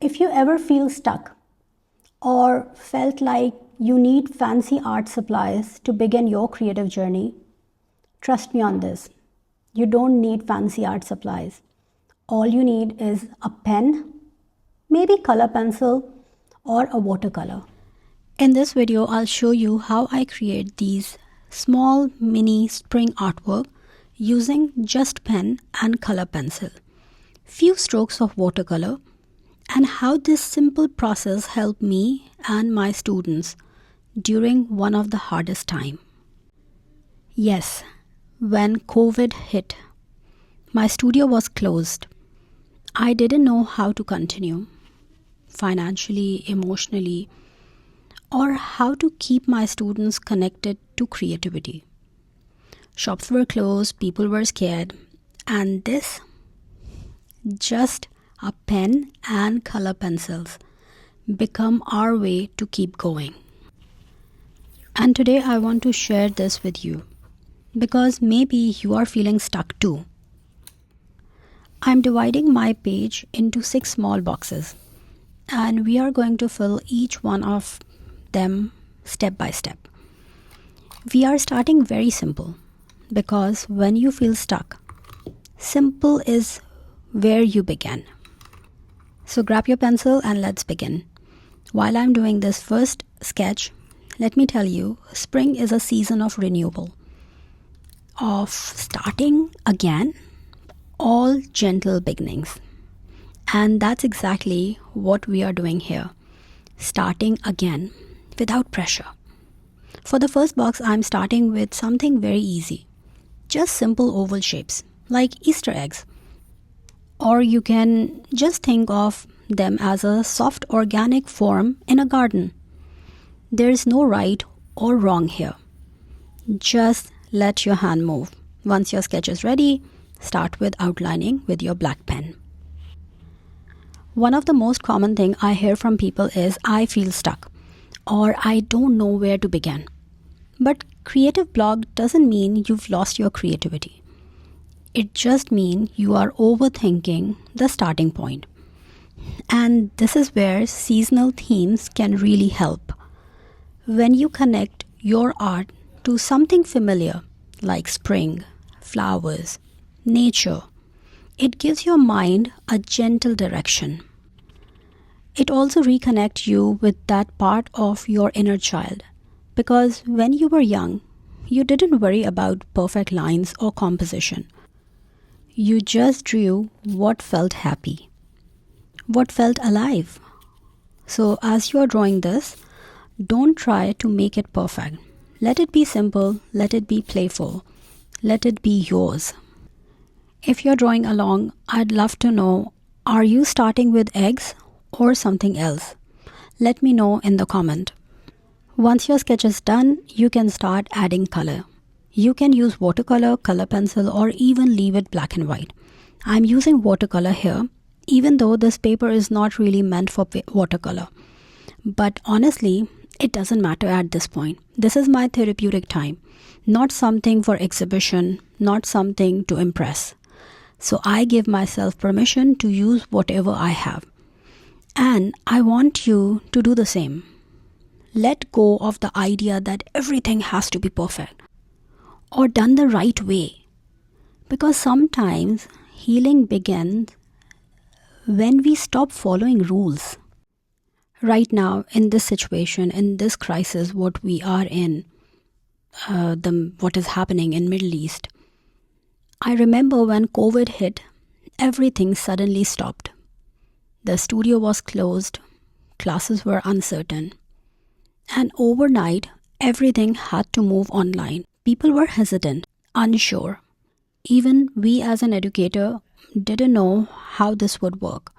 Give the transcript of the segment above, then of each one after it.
If you ever feel stuck or felt like you need fancy art supplies to begin your creative journey, trust me on this. You don't need fancy art supplies. All you need is a pen, maybe color pencil, or a watercolor. In this video, I'll show you how I create these small mini spring artwork using just pen and color pencil, few strokes of watercolor, and how this simple process helped me and my students during one of the hardest time. Yes, when COVID hit, my studio was closed. I didn't know how to continue financially, emotionally, or how to keep my students connected to creativity. Shops were closed, people were scared, and this, just a pen and color pencils, become our way to keep going. And today I want to share this with you because maybe you are feeling stuck too. I'm dividing my page into 6 small boxes, and we are going to fill each one of them step by step. We are starting very simple because when you feel stuck, simple is where you begin. So grab your pencil and let's begin. While I'm doing this first sketch, let me tell you, spring is a season of renewal, of starting again, all gentle beginnings. And that's exactly what we are doing here, starting again without pressure. For the first box, I'm starting with something very easy, just simple oval shapes like Easter eggs. Or you can just think of them as a soft organic form in a garden. There is no right or wrong here. Just let your hand move. Once your sketch is ready, start with outlining with your black pen. One of the most common things I hear from people is, I feel stuck, or I don't know where to begin. But creative block doesn't mean you've lost your creativity. It just means you are overthinking the starting point. And this is where seasonal themes can really help. When you connect your art to something familiar like spring, flowers, nature, it gives your mind a gentle direction. It also reconnects you with that part of your inner child, because when you were young, you didn't worry about perfect lines or composition. You just drew what felt happy, what felt alive. So as you are drawing this, don't try to make it perfect. Let it be simple, let it be playful, let it be yours. If you're drawing along, I'd love to know, are you starting with eggs or something else? Let me know in the comment. Once your sketch is done, you can start adding color. You can use watercolor, color pencil, or even leave it black and white. I'm using watercolor here, even though this paper is not really meant for watercolor. But honestly, it doesn't matter at this point. This is my therapeutic time, not something for exhibition, not something to impress. So I give myself permission to use whatever I have. And I want you to do the same. Let go of the idea that everything has to be perfect or done the right way. Because sometimes healing begins when we stop following rules. Right now, in this situation, in this crisis, what we are in, what is happening in Middle East, I remember when COVID hit, everything suddenly stopped. The studio was closed, classes were uncertain, and overnight, everything had to move online. People were hesitant, unsure. Even we as an educator didn't know how this would work.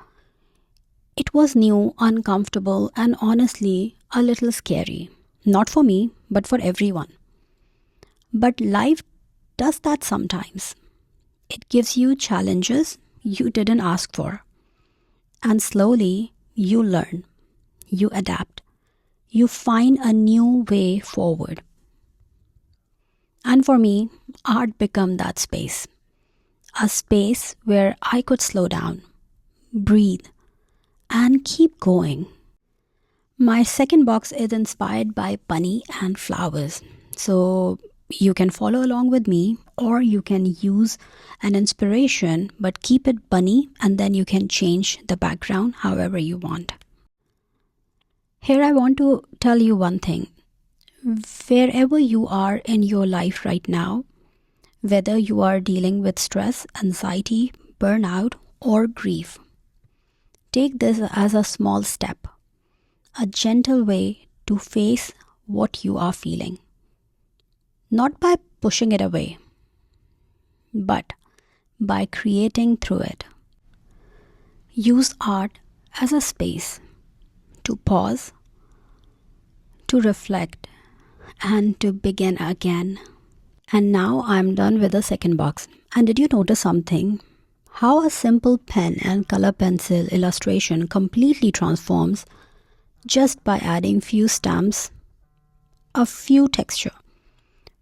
It was new, uncomfortable, and honestly a little scary. Not for me, but for everyone. But life does that sometimes. It gives you challenges you didn't ask for. And slowly you learn, you adapt, you find a new way forward. And for me, art became that space. A space where I could slow down, breathe, and keep going. My second box is inspired by bunny and flowers. So you can follow along with me, or you can use an inspiration but keep it bunny, and then you can change the background however you want. Here I want to tell you one thing. Wherever you are in your life right now, whether you are dealing with stress, anxiety, burnout, or grief, take this as a small step, a gentle way to face what you are feeling. Not by pushing it away, but by creating through it. Use art as a space to pause, to reflect, and to begin again. And now I'm done with the second box. And did you notice something? How a simple pen and color pencil illustration completely transforms just by adding few stamps, a few texture.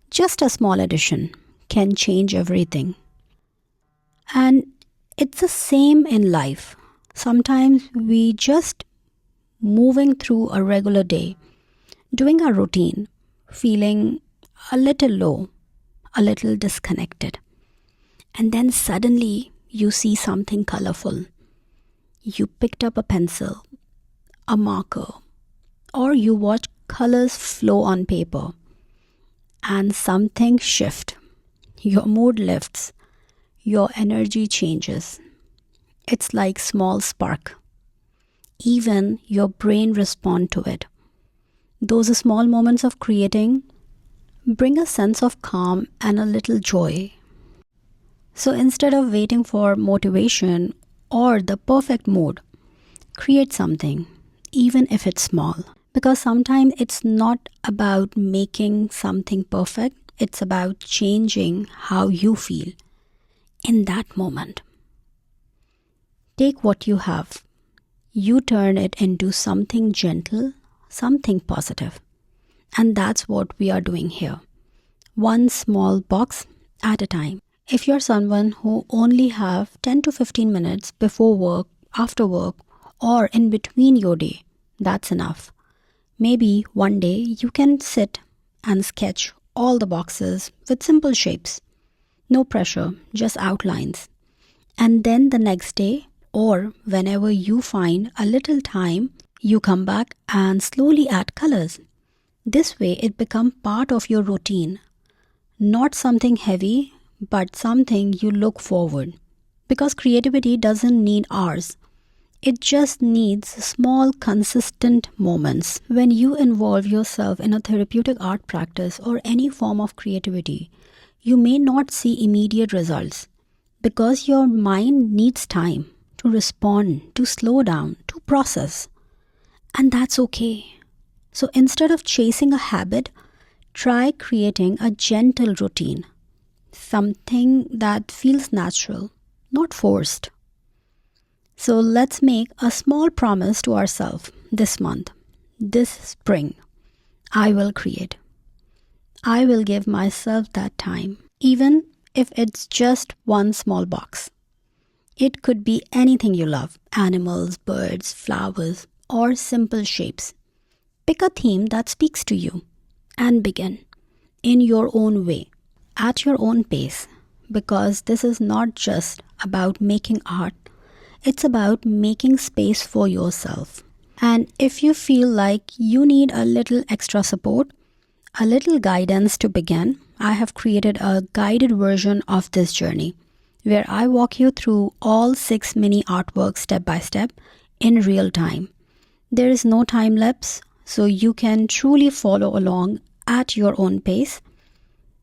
Just a small addition can change everything. And it's the same in life. Sometimes we just moving through a regular day, doing our routine, feeling a little low, a little disconnected. And then suddenly you see something colorful. You picked up a pencil, a marker, or you watch colors flow on paper, and something shifts. Your mood lifts, your energy changes. It's like small spark. Even your brain responds to it. Those small moments of creating bring a sense of calm and a little joy. So instead of waiting for motivation or the perfect mood, create something, even if it's small. Because sometimes it's not about making something perfect, it's about changing how you feel in that moment. Take what you have, you turn it into something gentle, something positive. And that's what we are doing here. One small box at a time. If you're someone who only have 10 to 15 minutes before work, after work, or in between your day, that's enough. Maybe one day you can sit and sketch all the boxes with simple shapes. No pressure, just outlines. And then the next day, or whenever you find a little time, you come back and slowly add colors. This way it becomes part of your routine. Not something heavy, but something you look forward. Because creativity doesn't need hours. It just needs small, consistent moments. When you involve yourself in a therapeutic art practice or any form of creativity, you may not see immediate results because your mind needs time to respond, to slow down, to process. And that's okay. So instead of chasing a habit, try creating a gentle routine. Something that feels natural, not forced. So let's make a small promise to ourselves this month, this spring. I will create. I will give myself that time, even if it's just one small box. It could be anything you love, animals, birds, flowers, or simple shapes. Pick a theme that speaks to you and begin in your own way, at your own pace, because this is not just about making art. It's about making space for yourself. And if you feel like you need a little extra support, a little guidance to begin, I have created a guided version of this journey where I walk you through all 6 mini artworks step by step in real time. There is no time lapse, so you can truly follow along at your own pace.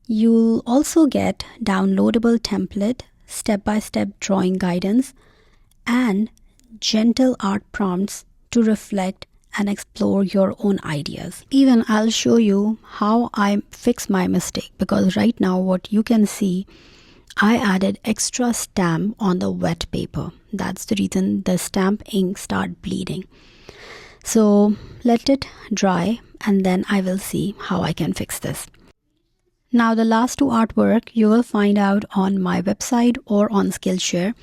You'll also get downloadable template, step-by-step drawing guidance, and gentle art prompts to reflect and explore your own ideas. Even I'll show you how I fix my mistake, because right now what you can see, I added extra stamp on the wet paper. That's the reason the stamp ink start bleeding. So let it dry and then I will see how I can fix this. Now the last 2 artwork you will find out on my website or on Skillshare.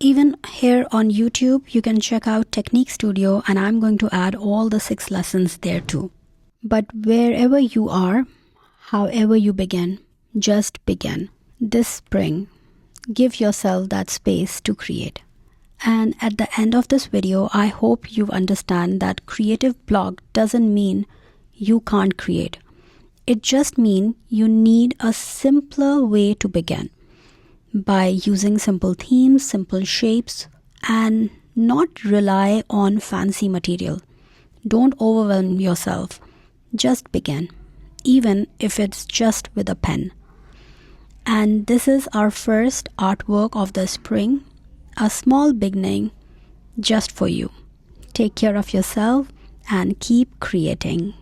Even here on YouTube, you can check out Technique Studio, and I'm going to add all the 6 lessons there too. But wherever you are, however you begin, just begin. This spring, give yourself that space to create. And at the end of this video, I hope you understand that creative block doesn't mean you can't create. It just means you need a simpler way to begin by using simple themes, simple shapes, and not rely on fancy material. Don't overwhelm yourself. Just begin, even if it's just with a pen. And this is our first artwork of the spring, a small beginning just for you. Take care of yourself and keep creating.